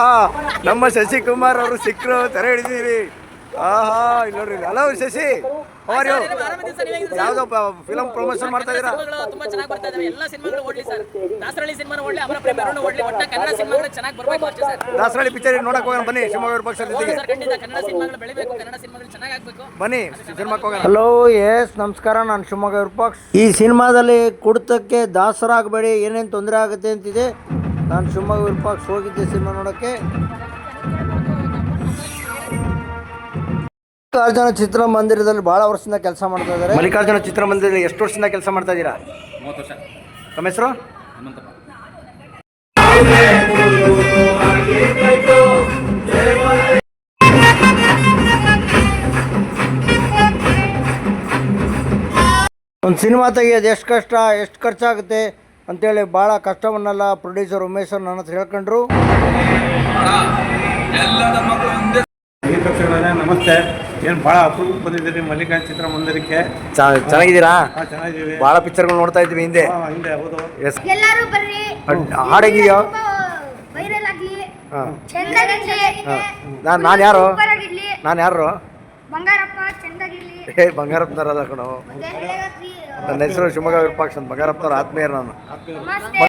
ಆಹಾ ನಮ್ಮ ಶಶಿಕುಮಾರ್ ಅವರು ಸಿಕ್ಕರು ತೆರೆ ಹಿಡಿದಿರಿ. ಆಹಾ ಇಲ್ಲಿ ನೋಡ್ರಿ. ಹಲೋ ಶಶಿ, ಅವರು ಯಾವ್ದೋ ಫಿಲಂ ಪ್ರಮೋಷನ್ ಮಾಡ್ತಾ ಇದೀರಾ? ತುಂಬಾ ಚೆನ್ನಾಗಿ ಬರ್ತಾ ಇದಾವೆ. ಎಲ್ಲ ಸಿನಿಮಾಗಳು ಓಡ್ಲಿ ಸರ್. ದಾಸರಳ್ಳಿ ಸಿನಿಮಾನು ಓಡ್ಲಿ, ಅಮರ ಪ್ರೇಮರು ಓಡ್ಲಿ, ಒಟ್ಟ ಕನ್ನಡ ಸಿನಿಮಾಗಳು ಚೆನ್ನಾಗಿ ಬರಬೇಕು ಅಷ್ಟೇ ಸರ್. ದಾಸರಳ್ಳಿ ಪಿಕ್ಚರ್ ನೋಡಕ್ ಹೋಗೋಣ ಬನ್ನಿ, ಶಿವಮೊಗ್ಗ ವಿರೂಪಾಕ್ಷ ಜೊತೆಗೆ. ಖಂಡಿತ ಕನ್ನಡ ಸಿನಿಮಾಗಳು ಬೆಳಿಬೇಕು, ಕನ್ನಡ ಸಿನಿಮಾಗಳು ಚೆನ್ನಾಗಿ ಆಗ್ಬೇಕು. ಬನ್ನಿ ಸಿನಿಮಾಕ್ಕೆ ಹೋಗೋಣ. ಹಲೋ ಎಸ್ ನಮಸ್ಕಾರ, ನಾನು ಶಿವಮೊಗ್ಗ ವಿರೂಪಾಕ್ಷ. ಈ ಸಿನಿಮಾದಲ್ಲಿ ಕುಡಿತಕ್ಕೆ ದಾಸರಾಗಬೇಡಿ, ಏನೇನು ತೊಂದರೆ ಆಗುತ್ತೆ ಅಂತಿದೆ. ನಾನು ಶಿವಮೊಗ್ಗ ವಿರೂಪಾಕ್ಷ ಹೋಗಿದ್ದೆ ಸಿನಿಮಾ ನೋಡೋಕ್ಕೆ. ಮಲ್ಲಿಕಾರ್ಜುನ ಚಿತ್ರಮಂದಿರದಲ್ಲಿ ಬಹಳ ವರ್ಷದಿಂದ ಕೆಲಸ ಮಾಡ್ತಾ ಇದ್ದಾರೆ. ಮಲ್ಲಿಕಾರ್ಜುನ ಚಿತ್ರಮಂದಿರದಲ್ಲಿ ಎಷ್ಟು ವರ್ಷದಿಂದ ಕೆಲಸ ಮಾಡ್ತಾ ಇದ್ದೀರಾ? 30 ವರ್ಷ. ತಮ್ಮ ಹೆಸರು? ಹನುಮಂತಪ್ಪ. ಒಂದು ಸಿನಿಮಾ ತೆಗಿಯೋದು ಎಷ್ಟು ಕಷ್ಟ, ಎಷ್ಟು ಖರ್ಚಾಗುತ್ತೆ ಅಂತೇಳಿ ಭಾಳ ಕಷ್ಟವನ್ನೆಲ್ಲ ಪ್ರೊಡ್ಯೂಸರ್ ಉಮೇಶ್ ನನ್ನ ಹತ್ರ ಹೇಳ್ಕೊಂಡ್ರು. ನಮಸ್ತೆ. ಏನು ಭಾಳ ಅಪರೂಪ ಬಂದಿದ್ದೀರಿ ಮಲ್ಲಿಕಾರ್ಜುನ ಚಿತ್ರಮಂದಿರಕ್ಕೆ. ಚೆನ್ನಾಗಿದ್ದೀರಾ? ಚೆನ್ನಾಗಿದ್ದೀವಿ. ಭಾಳ ಪಿಕ್ಚರ್ಗಳು ನೋಡ್ತಾ ಇದ್ವಿ ಹಿಂದೆ. ಹಿಂದೆ ಹೌದು. ಎಸ್ ಎಲ್ಲರೂ ಬರ್ರಿ, ಹಾಡಾಗಿದೆಯೋ? ವೈರಲ್ ಆಗಲಿ, ಹಾಂ ಚಂದಾಗಿರ್ಲಿ. ನಾನು ಯಾರು? ಸೂಪರ್ ಆಗಿರ್ಲಿ. ನಾನು ಯಾರು? ಬಂಗಾರಪ್ಪ ಚಂದಾಗಿರ್ಲಿ. ಬಂಗಾರಪ್ಪನವರಲ್ಲ ಕಣೋ. ನನ್ನ ಹೆಸರು ಶಿವಮೊಗ್ಗ ವಿರೂಪಾಕ್ಷ ಅಂತ. ಬಂಗಾರಪ್ಪನವ್ರ ಆತ್ಮೀಯರು ನಾನು. ನಮಸ್ತೆ.